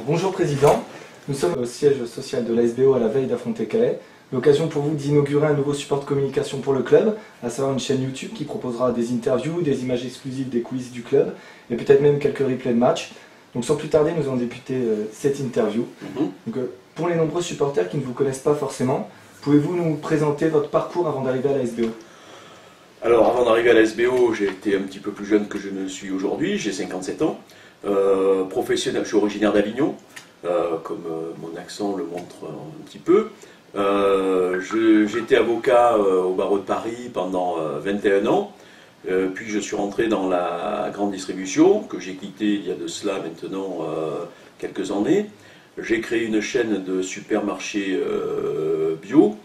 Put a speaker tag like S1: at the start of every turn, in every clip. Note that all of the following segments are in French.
S1: Bonjour Président, nous sommes au siège social de l'ASBO à la veille d'affronter Calais. L'occasion pour vous d'inaugurer un nouveau support de communication pour le club, à savoir une chaîne YouTube qui proposera des interviews, des images exclusives des coulisses du club et peut-être même quelques replays de matchs. Donc sans plus tarder, nous allons débuter cette interview. Donc, pour les nombreux supporters qui ne vous connaissent pas forcément, pouvez-vous nous présenter votre parcours avant d'arriver à l'ASBO?
S2: Alors avant d'arriver à l'ASBO, j'ai été un petit peu plus jeune que je ne le suis aujourd'hui, j'ai 57 ans. Professionnel, je suis originaire d'Avignon, comme mon accent le montre un petit peu. J'étais avocat au barreau de Paris pendant 21 ans, puis je suis rentré dans la grande distribution, que j'ai quitté il y a de cela maintenant quelques années. J'ai créé une chaîne de supermarchés bio,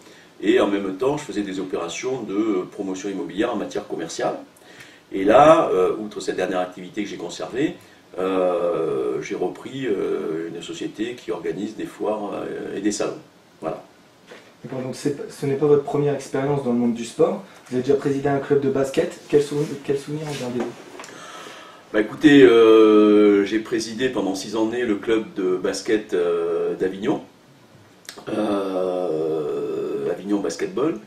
S2: et en même temps je faisais des opérations de promotion immobilière en matière commerciale. Et là, outre cette dernière activité que j'ai conservée, j'ai repris une société qui organise des foires et des salons. Voilà.
S1: Donc ce n'est pas votre première expérience dans le monde du sport. Vous avez déjà présidé un club de basket. Quel souvenir en gardez-vous?
S2: Bah écoutez, j'ai présidé pendant 6 années le club de basket d'Avignon, Avignon Basketball,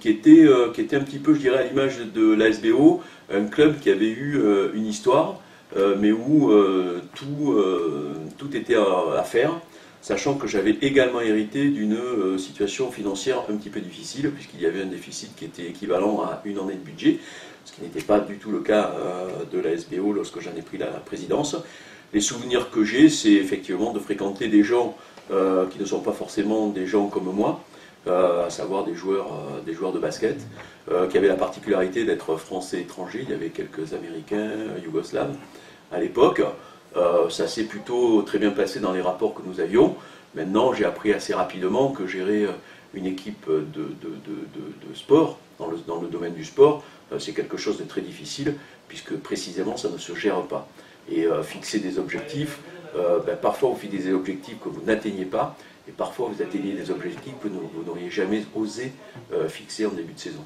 S2: qui était un petit peu, je dirais, à l'image de l'ASBO, un club qui avait eu une histoire, mais où tout était à faire, sachant que j'avais également hérité d'une situation financière un petit peu difficile, puisqu'il y avait un déficit qui était équivalent à une année de budget, ce qui n'était pas du tout le cas de la SBO lorsque j'en ai pris la présidence. Les souvenirs que j'ai, c'est effectivement de fréquenter des gens qui ne sont pas forcément des gens comme moi, à savoir des joueurs de basket, qui avaient la particularité d'être français étrangers. Il y avait quelques Américains, Yougoslaves à l'époque. Ça s'est plutôt très bien passé dans les rapports que nous avions. Maintenant, j'ai appris assez rapidement que gérer une équipe de sport, dans le domaine du sport, c'est quelque chose de très difficile, puisque précisément ça ne se gère pas. Et fixer des objectifs, parfois vous fixez des objectifs que vous n'atteignez pas, et parfois vous atteignez des objectifs que vous n'auriez jamais osé fixer en début de saison.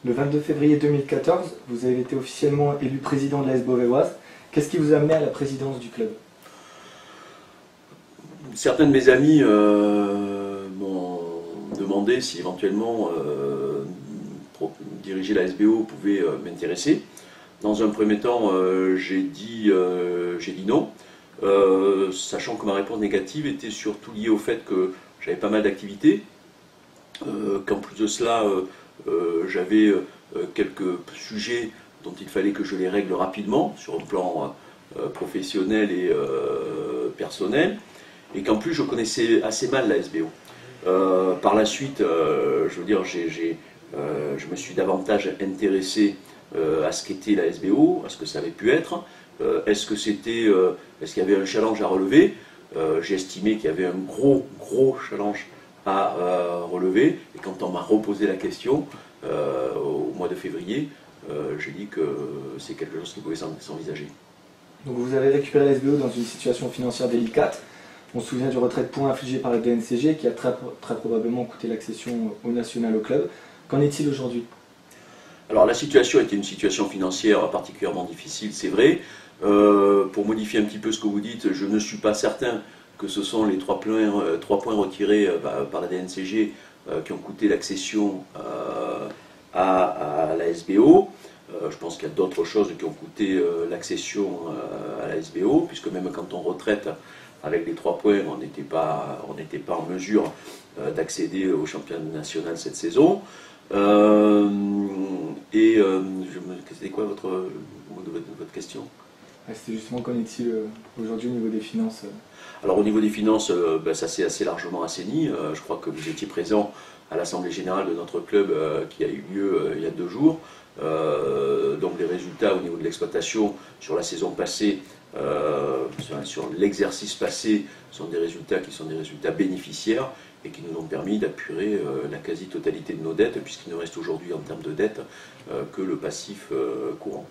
S1: Le 22 février 2014, vous avez été officiellement élu président de l'AS Beauvaisoise. Qu'est-ce qui vous a amené à la présidence du club?
S2: Certains de mes amis m'ont demandé si éventuellement diriger la SBO pouvait m'intéresser. Dans un premier temps, j'ai dit non, sachant que ma réponse négative était surtout liée au fait que j'avais pas mal d'activités, qu'en plus de cela, j'avais quelques sujets dont il fallait que je les règle rapidement, sur le plan professionnel et personnel, et qu'en plus je connaissais assez mal la SBO. Par la suite, je veux dire, je me suis davantage intéressé à ce qu'était la SBO, à ce que ça avait pu être. Est-ce qu'il y avait un challenge à relever? J'ai estimé qu'il y avait un gros challenge à relever, et quand on m'a reposé la question au mois de février, j'ai dit que c'est quelque chose qui pouvait s'envisager.
S1: Donc vous avez récupéré la SBO dans une situation financière délicate. On se souvient du retrait de points infligé par la DNCG qui a très probablement coûté l'accession au national au club. Qu'en est-il aujourd'hui?
S2: Alors la situation était une situation financière particulièrement difficile, c'est vrai. Pour modifier un petit peu ce que vous dites, je ne suis pas certain que ce sont les 3 points retirés par la DNCG qui ont coûté l'accession à la SBO. Je pense qu'il y a d'autres choses qui ont coûté l'accession à la SBO, puisque même quand on retraite avec les 3 points, on n'était pas en mesure d'accéder au championnat national cette saison. C'était quoi votre question?
S1: C'était justement qu'en est-il aujourd'hui au niveau des finances?
S2: Alors au niveau des finances, ça s'est assez largement assaini. Je crois que vous étiez présent à l'Assemblée Générale de notre club qui a eu lieu il y a 2 jours. Donc les résultats au niveau de l'exploitation sur la saison passée, sur l'exercice passé, sont des résultats qui sont des résultats bénéficiaires et qui nous ont permis d'apurer la quasi-totalité de nos dettes, puisqu'il ne reste aujourd'hui en termes de dettes que le passif courant.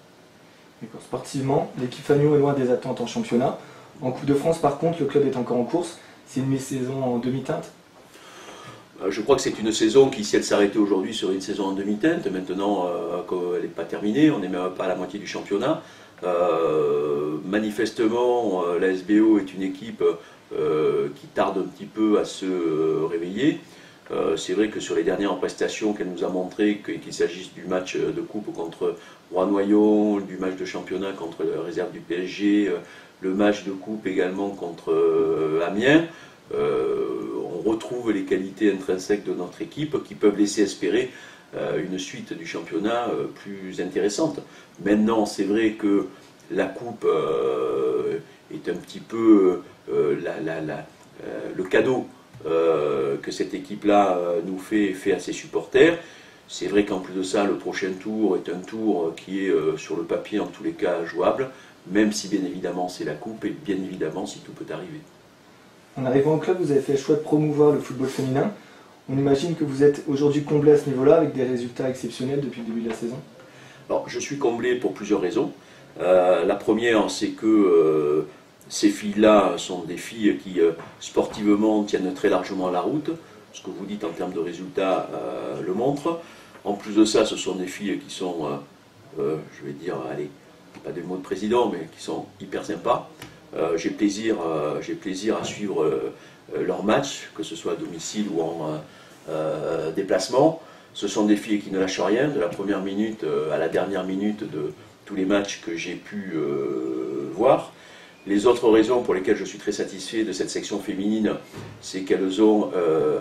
S1: Sportivement, l'équipe Fagnon est loin des attentes en championnat. En Coupe de France, par contre, le club est encore en course. C'est une mi-saison en demi-teinte?
S2: Je crois que c'est une saison qui, si elle s'arrêtait aujourd'hui, serait une saison en demi-teinte. Maintenant, elle n'est pas terminée, on n'est même pas à la moitié du championnat. Manifestement, la SBO est une équipe qui tarde un petit peu à se réveiller. C'est vrai que sur les dernières prestations qu'elle nous a montrées, qu'il s'agisse du match de coupe contre Rouen-Noyon, du match de championnat contre la réserve du PSG, le match de coupe également contre Amiens, on retrouve les qualités intrinsèques de notre équipe qui peuvent laisser espérer une suite du championnat plus intéressante. Maintenant, c'est vrai que la coupe est un petit peu le cadeau que cette équipe-là nous fait à ses supporters. C'est vrai qu'en plus de ça, le prochain tour est un tour qui est sur le papier en tous les cas jouable, même si bien évidemment c'est la coupe et bien évidemment si tout peut arriver.
S1: En arrivant au club, vous avez fait le choix de promouvoir le football féminin. On imagine que vous êtes aujourd'hui comblé à ce niveau-là avec des résultats exceptionnels depuis le début de la saison.
S2: Alors, je suis comblé pour plusieurs raisons. La première, c'est que ces filles-là sont des filles qui, sportivement, tiennent très largement la route. Ce que vous dites en termes de résultats le montre. En plus de ça, ce sont des filles qui sont, je vais dire, allez, pas des mots de président, mais qui sont hyper sympas. J'ai plaisir à suivre leurs matchs, que ce soit à domicile ou en déplacement. Ce sont des filles qui ne lâchent rien, de la première minute à la dernière minute de tous les matchs que j'ai pu voir. Les autres raisons pour lesquelles je suis très satisfait de cette section féminine, c'est qu'elles ont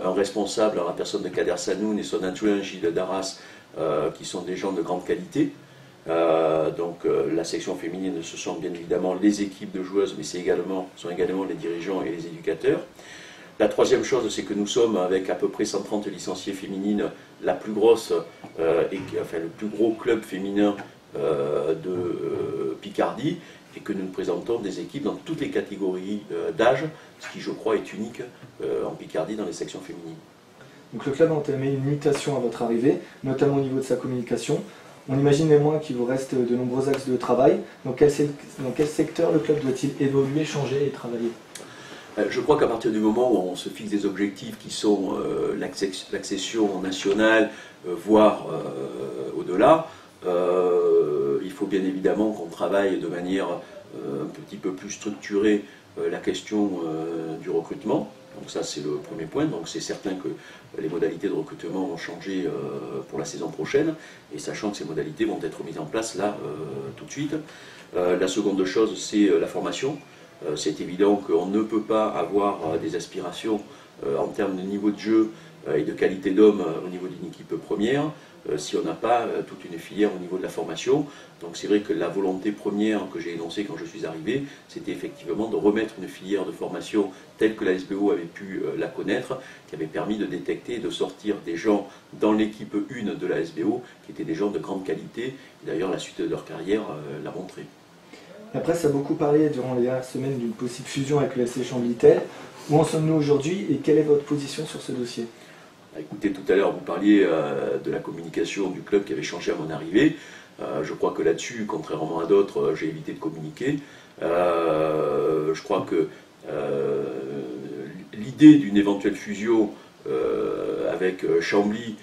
S2: un responsable, la personne de Kader Sanoun et son adjoint Gilles Darras, qui sont des gens de grande qualité. La section féminine, ce sont bien évidemment les équipes de joueuses, mais sont également les dirigeants et les éducateurs. La troisième chose, c'est que nous sommes, avec à peu près 130 licenciés féminines, la plus grosse, le plus gros club féminin de Picardie, et que nous présentons des équipes dans toutes les catégories d'âge, ce qui, je crois, est unique en Picardie dans les sections féminines.
S1: Donc le club a entamé une mutation à votre arrivée, notamment au niveau de sa communication. On imagine néanmoins qu'il vous reste de nombreux axes de travail. Dans quel secteur le club doit-il évoluer, changer et travailler ?
S2: Je crois qu'à partir du moment où on se fixe des objectifs qui sont l'accession nationale, voire au-delà, il faut bien évidemment qu'on travaille de manière un petit peu plus structurée la question du recrutement. Donc ça c'est le premier point, donc c'est certain que les modalités de recrutement vont changer pour la saison prochaine, et sachant que ces modalités vont être mises en place là tout de suite. La seconde chose, c'est la formation. C'est évident qu'on ne peut pas avoir des aspirations en termes de niveau de jeu et de qualité d'homme au niveau d'une équipe première si on n'a pas toute une filière au niveau de la formation. Donc c'est vrai que la volonté première que j'ai énoncée quand je suis arrivé, c'était effectivement de remettre une filière de formation telle que la SBO avait pu la connaître, qui avait permis de détecter et de sortir des gens dans l'équipe 1 de la SBO, qui étaient des gens de grande qualité. D'ailleurs, la suite de leur carrière l'a montré.
S1: La presse a beaucoup parlé durant les dernières semaines d'une possible fusion avec le FC Chambly-Tel. Où en sommes-nous aujourd'hui et quelle est votre position sur ce dossier ?
S2: Écoutez, tout à l'heure vous parliez de la communication du club qui avait changé à mon arrivée. Je crois que là-dessus, contrairement à d'autres, j'ai évité de communiquer. Je crois que l'idée d'une éventuelle fusion avec Chambly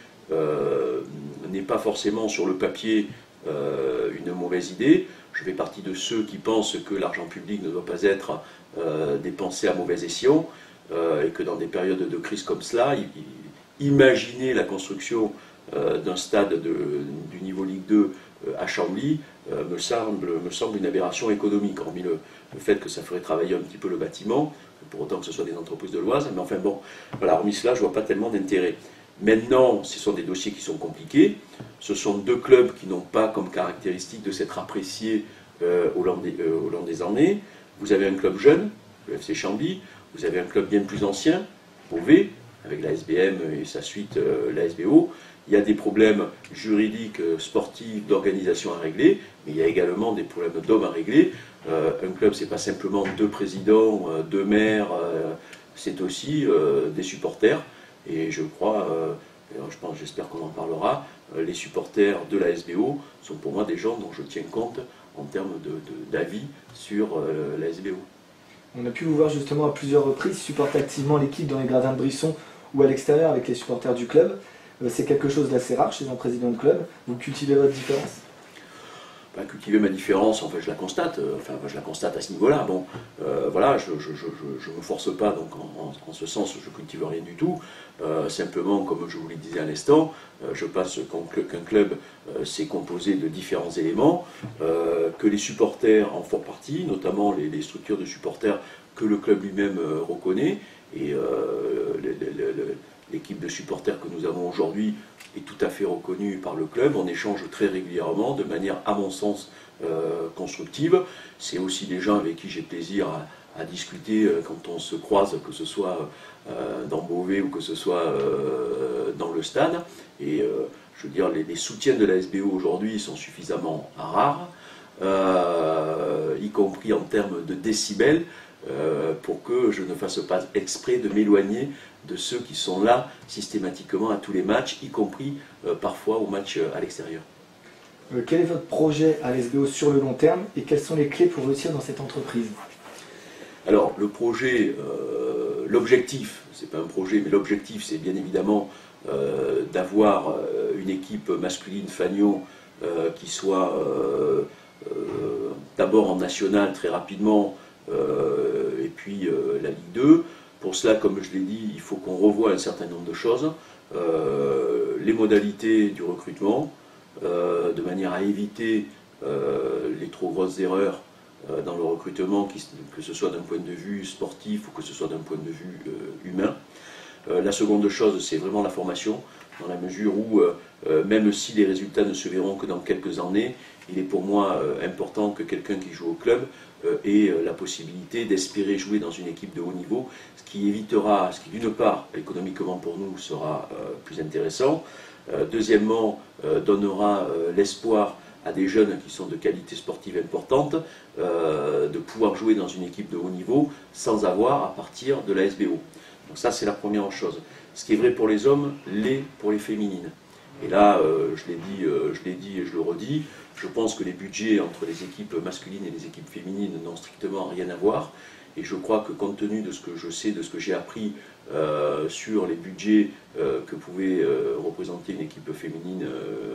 S2: n'est pas forcément sur le papier une mauvaise idée. Je fais partie de ceux qui pensent que l'argent public ne doit pas être dépensé à mauvais escient et que dans des périodes de crise comme cela, imaginer la construction d'un stade du niveau Ligue 2 à Chambly me semble une aberration économique, hormis le fait que ça ferait travailler un petit peu le bâtiment, pour autant que ce soit des entreprises de l'Oise, mais enfin bon, voilà, hormis cela, je ne vois pas tellement d'intérêt. Maintenant, ce sont des dossiers qui sont compliqués, ce sont deux clubs qui n'ont pas comme caractéristique de s'être appréciés au long des années. Vous avez un club jeune, le FC Chambly, vous avez un club bien plus ancien, Beauvais, avec la SBM et sa suite, la SBO. Il y a des problèmes juridiques, sportifs, d'organisation à régler, mais il y a également des problèmes d'hommes à régler. Un club, ce n'est pas simplement deux présidents, deux maires, c'est aussi des supporters. Et je crois, j'espère qu'on en parlera, les supporters de la SBO sont pour moi des gens dont je tiens compte en termes d'avis sur la SBO.
S1: On a pu vous voir justement à plusieurs reprises supporter activement l'équipe dans les gradins de Brisson ou à l'extérieur avec les supporters du club. C'est quelque chose d'assez rare chez un président de club. Vous cultivez votre différence?
S2: Cultiver ma différence, en fait, je la constate. Je la constate à ce niveau-là. Bon, voilà, je me force pas, donc en ce sens, je cultive rien du tout. Simplement, comme je vous le disais à l'instant, je pense qu'un club, c'est composé de différents éléments, que les supporters en font partie, notamment les structures de supporters que le club lui-même reconnaît, et l'équipe de supporters que nous avons aujourd'hui est tout à fait reconnue par le club. On échange très régulièrement, de manière, à mon sens, constructive. C'est aussi des gens avec qui j'ai plaisir à discuter quand on se croise, que ce soit dans Beauvais ou que ce soit dans le stade. Et je veux dire, les soutiens de la SBO aujourd'hui sont suffisamment rares, y compris en termes de décibels, pour que je ne fasse pas exprès de m'éloigner de ceux qui sont là systématiquement à tous les matchs, y compris parfois aux matchs à l'extérieur.
S1: Quel est votre projet à l'SBO sur le long terme et quelles sont les clés pour réussir dans cette entreprise?
S2: Alors le projet, l'objectif, c'est pas un projet, mais l'objectif c'est bien évidemment d'avoir une équipe masculine Fagnon qui soit d'abord en national très rapidement, et puis la Ligue 2. Pour cela, comme je l'ai dit, il faut qu'on revoie un certain nombre de choses. Les modalités du recrutement, de manière à éviter les trop grosses erreurs dans le recrutement, que ce soit d'un point de vue sportif ou que ce soit d'un point de vue humain. La seconde chose, c'est vraiment la formation, dans la mesure où, même si les résultats ne se verront que dans quelques années, il est pour moi important que quelqu'un qui joue au club ait la possibilité d'espérer jouer dans une équipe de haut niveau, ce qui évitera, ce qui d'une part, économiquement pour nous, sera plus intéressant, deuxièmement, donnera l'espoir à des jeunes qui sont de qualité sportive importante, de pouvoir jouer dans une équipe de haut niveau sans avoir à partir de la SBO. Donc ça, c'est la première chose. Ce qui est vrai pour les hommes, l'est pour les féminines. Et là, je l'ai dit et je le redis, je pense que les budgets entre les équipes masculines et les équipes féminines n'ont strictement rien à voir. Et je crois que compte tenu de ce que je sais, de ce que j'ai appris sur les budgets que pouvait représenter une équipe féminine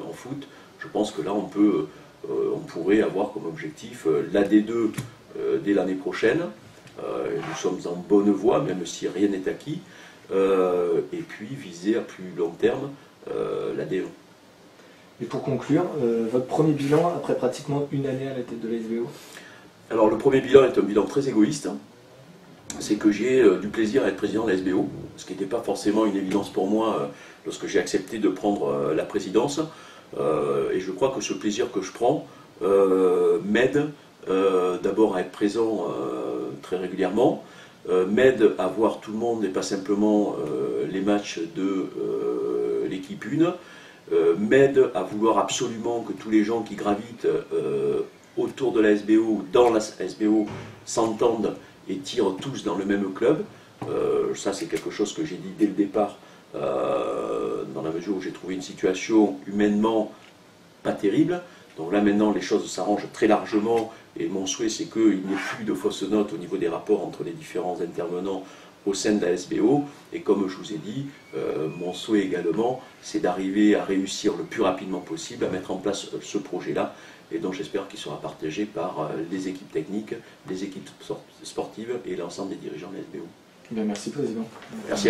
S2: en foot, je pense que là on pourrait avoir comme objectif la D2 dès l'année prochaine. Nous sommes en bonne voie, même si rien n'est acquis, et puis viser à plus long terme la D1.
S1: Et pour conclure, votre premier bilan après pratiquement une année à la tête de la SBO?
S2: Alors le premier bilan est un bilan très égoïste, c'est que j'ai du plaisir à être président de la SBO, ce qui n'était pas forcément une évidence pour moi lorsque j'ai accepté de prendre la présidence, et je crois que ce plaisir que je prends m'aide d'abord à être présent très régulièrement, m'aide à voir tout le monde et pas simplement les matchs de l'équipe 1, m'aide à vouloir absolument que tous les gens qui gravitent autour de la SBO ou dans la SBO s'entendent et tirent tous dans le même club. Ça c'est quelque chose que j'ai dit dès le départ, dans la mesure où j'ai trouvé une situation humainement pas terrible. Donc là maintenant les choses s'arrangent très largement et mon souhait c'est qu'il n'y ait plus de fausses notes au niveau des rapports entre les différents intervenants au sein de la SBO, et comme je vous ai dit, mon souhait également c'est d'arriver à réussir le plus rapidement possible à mettre en place ce projet-là, et donc j'espère qu'il sera partagé par les équipes techniques, les équipes sportives et l'ensemble des dirigeants de la SBO.
S1: Bien, merci Président.
S2: Merci.